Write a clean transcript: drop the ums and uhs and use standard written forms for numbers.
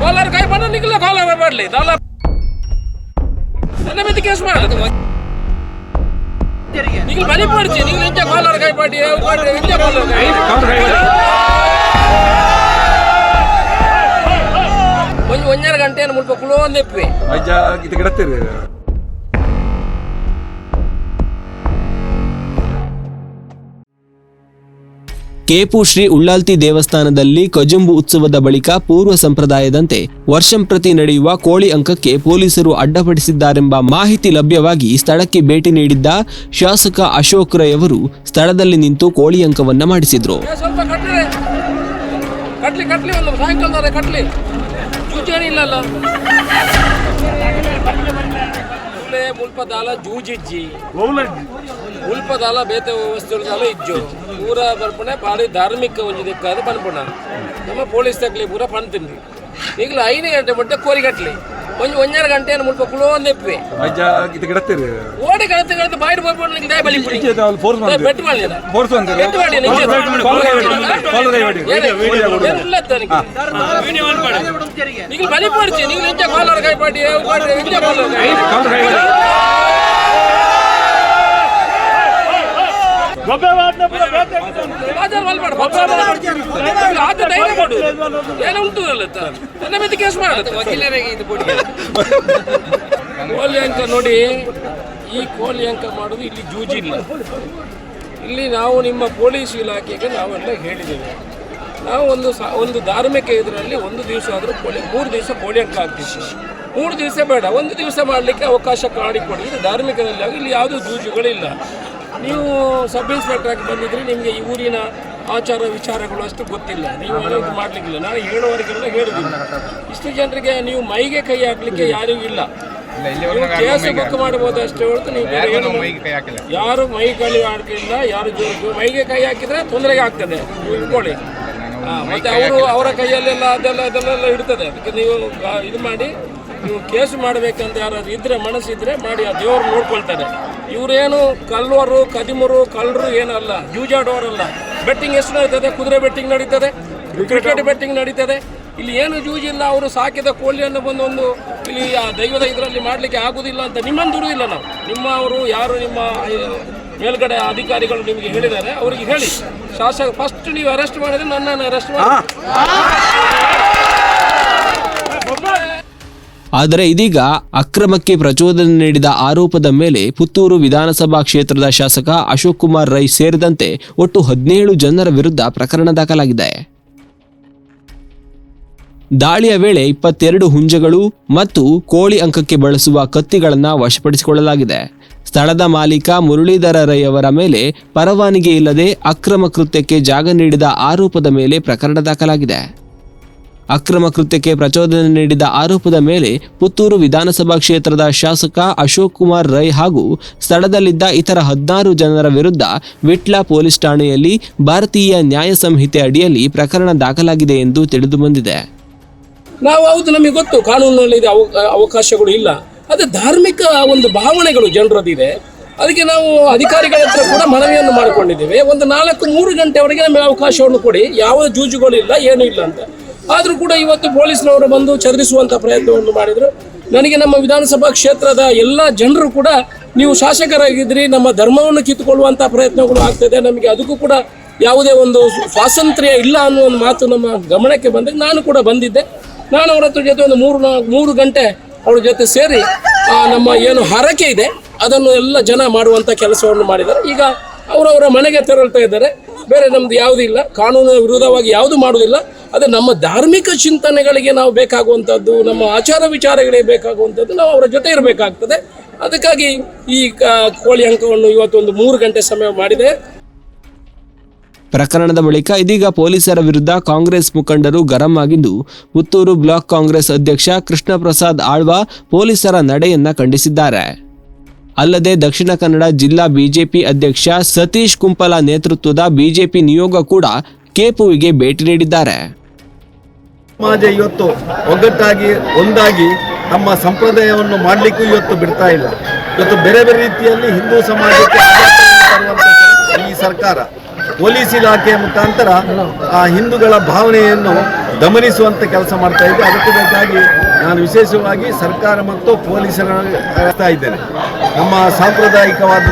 Collar काही पण निघलं collar पडले त्याला त्याला मी केस मारलं निघलं बरी पडची निघलं इंच्या कॉलर काही पाठी इंच्या कॉलर काही ಒಂದೆರಡು ಗಂಟೆ ಮುಲ್ಪ ಕುಳೋ ನೆಪ್ಪೆ ಇದು ಗಿಡತ್ತೀರಿ ಕೇಪು ಶ್ರೀ ಉಳ್ಳಾಲ್ತಿ ದೇವಸ್ಥಾನದಲ್ಲಿ ಕಜಂಬು ಉತ್ಸವದ ಬಳಿಕ ಪೂರ್ವ ಸಂಪ್ರದಾಯದಂತೆ ವರ್ಷಂಪ್ರತಿ ನಡೆಯುವ ಕೋಳಿ ಅಂಕಕ್ಕೆ ಪೊಲೀಸರು ಅಡ್ಡಪಡಿಸಿದ್ದಾರೆಂಬ ಮಾಹಿತಿ ಲಭ್ಯವಾಗಿ ಸ್ಥಳಕ್ಕೆ ಭೇಟಿ ನೀಡಿದ್ದ ಶಾಸಕ ಅಶೋಕ್ ರೈ ಅವರು ಸ್ಥಳದಲ್ಲಿ ನಿಂತು ಕೋಳಿ ಅಂಕವನ್ನ ಮಾಡಿಸಿದ್ರು. ಮುಲ್ಪದಾಲ ಜೂಜಿಜ್ಜಿ ಮುಲ್ಪದಾಲ ಬೇತೆ ವಸ್ತುಗಳ ಇಜ್ಜು ಪೂರ ಬರ್ಪಣೆ ಭಾರಿ ಧಾರ್ಮಿಕ ಒಂದು ದಿಕ್ಕಾದ ಪನ್ಪುಣ ನಮ್ಮ ಪೊಲೀಸ್ ತಕ್ಲಿ ಪೂರ ಪಣ್ತಿನ್ರಿ ಈಗಲೂ 5 ಗಂಟೆ ಮಟ್ಟ ಕೋರಿ ಕಟ್ಲಿ ಒಂದೆರಡು ಗಂಟೆ ಮುಲ್ಪ ಕುಳೋ ನೆಪ್ಪೆ ಇದು ಗಿಡತ್ತೀರಿ ಓಡಿ ಕಳತ ಬಾಯಿಡ್ ಬರ್ಬೋದು ನಿಂಗೆ ದಯ ಬಲಿ ಪುಡಿ ಬೆಟ್ ಮಾಡಿ ಬೆಟ್ ಮಾಡಿ ನಿಂಗೆ ಬಲಿ ಪಡ್ಚಿ ನೀವು ನಿಂಚ ಕಾಲರ್ ಕೈ ಪಾಟಿ ನಿಂಚ ಕಾಲರ್ ಕೋಳಿ ಅಂಕ ನೋಡಿ ಈ ಕೋಳಿ ಅಂಕ ಮಾಡೋದು ಇಲ್ಲಿ ಜೂಜಿಲ್ಲ ಇಲ್ಲಿ ನಾವು ನಿಮ್ಮ ಪೊಲೀಸ್ ಇಲಾಖೆಗೆ ನಾವೆಲ್ಲ ಹೇಳಿದ್ದೇವೆ ನಾವು ಒಂದು ಧಾರ್ಮಿಕ ಇದರಲ್ಲಿ ಒಂದು ದಿವಸ ಆದರೂ ಕೋಳಿ 3 ದಿವಸ ಕೋಳಿ ಅಂಕ ಆಗ್ತೀವಿ 3 ದಿವಸ ಬೇಡ ಒಂದು ದಿವಸ ಮಾಡಲಿಕ್ಕೆ ಅವಕಾಶ ಮಾಡಿಕೊಡಿ ಇದು ಧಾರ್ಮಿಕದಲ್ಲಿ ಆಗಿ ಇಲ್ಲಿ ಯಾವುದೂ ಜೂಜುಗಳಿಲ್ಲ ನೀವು ಸಬ್ ಇನ್ಸ್ಪೆಕ್ಟರ್ ಆಗಿ ಬಂದಿದ್ರೆ ನಿಮಗೆ ಈ ಊರಿನ ಆಚಾರ ವಿಚಾರಗಳು ಅಷ್ಟು ಗೊತ್ತಿಲ್ಲ ನೀವು ಇದು ಮಾಡಲಿಕ್ಕಿಲ್ಲ ನಾನು ಹೇಳುವವರೆಗೆಲ್ಲ ಹೇಳಿದ್ದೀನಿ ಇಷ್ಟು ಜನರಿಗೆ ನೀವು ಮೈಗೆ ಕೈ ಹಾಕಲಿಕ್ಕೆ ಯಾರಿಗೂ ಇಲ್ಲ ನೀವು ಕೇಸ್ ಬುಕ್ ಮಾಡಬಹುದು ಅಷ್ಟೇ ಹೊರತು ನೀವು ಯಾರು ಮೈ ಕೈ ಹಾಕಿಲ್ಲ ಯಾರು ಮೈಗೆ ಕೈ ಹಾಕಿದ್ರೆ ತೊಂದರೆಗೆ ಆಗ್ತದೆ ನೀವು ಇಟ್ಕೊಳ್ಳಿ ಮತ್ತೆ ಅವರ ಕೈಯಲ್ಲೆಲ್ಲ ಅದೆಲ್ಲ ಇಡ್ತದೆ ಅದಕ್ಕೆ ನೀವು ಇದು ಮಾಡಿ ನೀವು ಕೇಸು ಮಾಡಬೇಕಂತ ಯಾರಾದ್ರು ಇದ್ರೆ ಮನಸ್ಸಿದ್ರೆ ಮಾಡಿ ಆ ದೇವರು ನೋಡ್ಕೊಳ್ತಾರೆ ಇವರೇನು ಕಲ್ಲವರು ಕದಿಮರು ಕಳ್ಳರು ಏನಲ್ಲ ಜೂಜಾಡೋರಲ್ಲ ಬೆಟ್ಟಿಂಗ್ ಎಷ್ಟು ನಡೀತದೆ ಕುದುರೆ ಬೆಟ್ಟಿಂಗ್ ನಡೀತದೆ ಕ್ರಿಕೆಟ್ ಬೆಟ್ಟಿಂಗ್ ನಡೀತದೆ ಇಲ್ಲಿ ಏನು ಜೂಜಿಲ್ಲ ಅವರು ಸಾಕಿದ ಕೋಳಿಯನ್ನು ಬಂದೊಂದು ಇಲ್ಲಿ ಆ ದೈವದ ಇದರಲ್ಲಿ ಮಾಡಲಿಕ್ಕೆ ಆಗುವುದಿಲ್ಲ ಅಂತ ನಿಮ್ಮನ್ನು ದುಡಿದಿಲ್ಲ ನಾವು ನಿಮ್ಮವರು ಯಾರು ನಿಮ್ಮ ಮೇಲ್ಗಡೆ ಅಧಿಕಾರಿಗಳು ನಿಮಗೆ ಹೇಳಿದ್ದಾರೆ ಅವರಿಗೆ ಹೇಳಿ ಶಾಸಕ ಫಸ್ಟ್ ನೀವು ಅರೆಸ್ಟ್ ಮಾಡಿದ್ರೆ ನನ್ನನ್ನು ಅರೆಸ್ಟ್ ಮಾಡಿ ಆದರೆ ಇದೀಗ ಅಕ್ರಮಕ್ಕೆ ಪ್ರಚೋದನೆ ನೀಡಿದ ಆರೋಪದ ಮೇಲೆ ಪುತ್ತೂರು ವಿಧಾನಸಭಾ ಕ್ಷೇತ್ರದ ಶಾಸಕ ಅಶೋಕ್ ಕುಮಾರ್ ರೈ ಸೇರಿದಂತೆ ಒಟ್ಟು 17 ಜನರ ವಿರುದ್ಧ ಪ್ರಕರಣ ದಾಖಲಾಗಿದೆ. ದಾಳಿಯ ವೇಳೆ 22 ಹುಂಜಗಳು ಮತ್ತು ಕೋಳಿ ಅಂಕಕ್ಕೆ ಬಳಸುವ ಕತ್ತಿಗಳನ್ನು ವಶಪಡಿಸಿಕೊಳ್ಳಲಾಗಿದೆ. ಸ್ಥಳದ ಮಾಲೀಕ ಮುರಳೀಧರ ರೈ ಅವರ ಮೇಲೆ ಪರವಾನಗಿ ಇಲ್ಲದೆ ಅಕ್ರಮ ಕೃತ್ಯಕ್ಕೆ ಜಾಗ ನೀಡಿದ ಆರೋಪದ ಮೇಲೆ ಪ್ರಕರಣ ದಾಖಲಾಗಿದೆ. ಅಕ್ರಮ ಕೃತ್ಯಕ್ಕೆ ಪ್ರಚೋದನೆ ನೀಡಿದ ಆರೋಪದ ಮೇಲೆ ಪುತ್ತೂರು ವಿಧಾನಸಭಾ ಕ್ಷೇತ್ರದ ಶಾಸಕ ಅಶೋಕ್ ಕುಮಾರ್ ರೈ ಹಾಗೂ ಸ್ಥಳದಲ್ಲಿದ್ದ ಇತರ 16 ಜನರ ವಿರುದ್ಧ ವಿಟ್ಲ ಪೊಲೀಸ್ ಠಾಣೆಯಲ್ಲಿ ಭಾರತೀಯ ನ್ಯಾಯ ಸಂಹಿತೆ ಅಡಿಯಲ್ಲಿ ಪ್ರಕರಣ ದಾಖಲಾಗಿದೆ ಎಂದು ತಿಳಿದು ಬಂದಿದೆ. ನಾವು ಹೌದು ನಮಗೆ ಗೊತ್ತು ಕಾನೂನಿನಲ್ಲಿ ಅವಕಾಶಗಳು ಇಲ್ಲ ಅದು ಧಾರ್ಮಿಕ ಒಂದು ಭಾವನೆಗಳು ಜನರದಿದೆ ಅದಕ್ಕೆ ನಾವು ಅಧಿಕಾರಿಗಳ ಹತ್ರ ಕೂಡ ಮನವಿಯನ್ನು ಮಾಡಿಕೊಂಡಿದ್ದೇವೆ ಒಂದು 3 ಗಂಟೆವರೆಗೆ ನಮಗೆ ಅವಕಾಶವನ್ನು ಕೊಡಿ ಯಾವ ಜೂಜುಗಳಿಲ್ಲ ಏನೂ ಇಲ್ಲ ಅಂತ ಆದರೂ ಕೂಡ ಇವತ್ತು ಪೊಲೀಸ್ನವರು ಬಂದು ಚದುರಿಸುವಂಥ ಪ್ರಯತ್ನವನ್ನು ಮಾಡಿದರು ನನಗೆ ನಮ್ಮ ವಿಧಾನಸಭಾ ಕ್ಷೇತ್ರದ ಎಲ್ಲ ಜನರು ಕೂಡ ನೀವು ಶಾಸಕರಾಗಿದ್ರಿ ನಮ್ಮ ಧರ್ಮವನ್ನು ಕಿತ್ತುಕೊಳ್ಳುವಂಥ ಪ್ರಯತ್ನಗಳು ಆಗ್ತದೆ ನಮಗೆ ಅದಕ್ಕೂ ಕೂಡ ಯಾವುದೇ ಒಂದು ಸ್ವಾತಂತ್ರ್ಯ ಇಲ್ಲ ಅನ್ನೋ ಒಂದು ಮಾತು ನಮ್ಮ ಗಮನಕ್ಕೆ ಬಂದಾಗ ನಾನು ಕೂಡ ಬಂದಿದ್ದೆ ನಾನು ಅವರ ಹತ್ರ ಜೊತೆ ಒಂದು 3 ಗಂಟೆ ಅವ್ರ ಜೊತೆ ಸೇರಿ ನಮ್ಮ ಏನು ಹರಕೆ ಇದೆ ಅದನ್ನು ಎಲ್ಲ ಜನ ಮಾಡುವಂಥ ಕೆಲಸವನ್ನು ಮಾಡಿದ್ದಾರೆ ಈಗ ಅವರವರ ಮನೆಗೆ ತೆರಳ್ತಾ ಇದ್ದಾರೆ ಬೇರೆ ನಮ್ದು ಯಾವುದೂ ಇಲ್ಲ ಕಾನೂನು ವಿರೋಧವಾಗಿ ಯಾವುದೂ ಮಾಡುವುದಿಲ್ಲ ಅದು ನಮ್ಮ ಧಾರ್ಮಿಕ ಚಿಂತನೆಗಳಿಗೆ ನಾವು ಬೇಕಾಗುವಂಥದ್ದು ನಮ್ಮ ಆಚಾರ ವಿಚಾರಗಳಿಗೆ ಬೇಕಾಗುವಂಥದ್ದು ನಾವು ಅವರ ಜೊತೆ ಇರಬೇಕಾಗ್ತದೆ ಅದಕ್ಕಾಗಿ ಈ ಕೋಳಿ ಅಂಕವನ್ನು ಇವತ್ತೊಂದು 3 ಗಂಟೆ ಸಮಯ ಮಾಡಿದೆ. ಪ್ರಕರಣದ ಬಳಿಕ ಇದೀಗ ಪೊಲೀಸರ ವಿರುದ್ಧ ಕಾಂಗ್ರೆಸ್ ಮುಖಂಡರು ಗರಂ ಆಗಿದ್ದು ಪುತ್ತೂರು ಬ್ಲಾಕ್ ಕಾಂಗ್ರೆಸ್ ಅಧ್ಯಕ್ಷ ಕೃಷ್ಣ ಪ್ರಸಾದ್ ಆಳ್ವ ಪೊಲೀಸರ ನಡೆಯನ್ನ ಖಂಡಿಸಿದ್ದಾರೆ. ಅಲ್ಲದೆ ದಕ್ಷಿಣ ಕನ್ನಡ ಜಿಲ್ಲಾ ಬಿಜೆಪಿ ಅಧ್ಯಕ್ಷ ಸತೀಶ್ ಕುಂಪಲ ನೇತೃತ್ವದ ಬಿಜೆಪಿ ನಿಯೋಗ ಕೂಡ ಕೇಪುವಿಗೆ ಭೇಟಿ ನೀಡಿದ್ದಾರೆ. ಸಮಾಜ ಇವತ್ತು ಒಗ್ಗಟ್ಟಾಗಿ ಒಂದಾಗಿ ತಮ್ಮ ಸಂಪ್ರದಾಯವನ್ನು ಮಾಡಲಿಕ್ಕೂ ಇವತ್ತು ಬಿಡ್ತಾ ಇಲ್ಲ. ಇವತ್ತು ಬೇರೆ ಬೇರೆ ರೀತಿಯಲ್ಲಿ ಹಿಂದೂ ಸಮಾಜಕ್ಕೆ ಈ ಸರ್ಕಾರ ಪೊಲೀಸ್ ಇಲಾಖೆಯ ಮುಖಾಂತರ ಆ ಹಿಂದೂಗಳ ಭಾವನೆಯನ್ನು ದಮನಿಸುವಂಥ ಕೆಲಸ ಮಾಡ್ತಾ ಇದೆ. ಅದಕ್ಕೆ ಬೇಕಾಗಿ ನಾನು ವಿಶೇಷವಾಗಿ ಸರ್ಕಾರ ಮತ್ತು ಪೊಲೀಸರ ಇದ್ದೇನೆ. ನಮ್ಮ ಸಾಂಪ್ರದಾಯಿಕವಾದ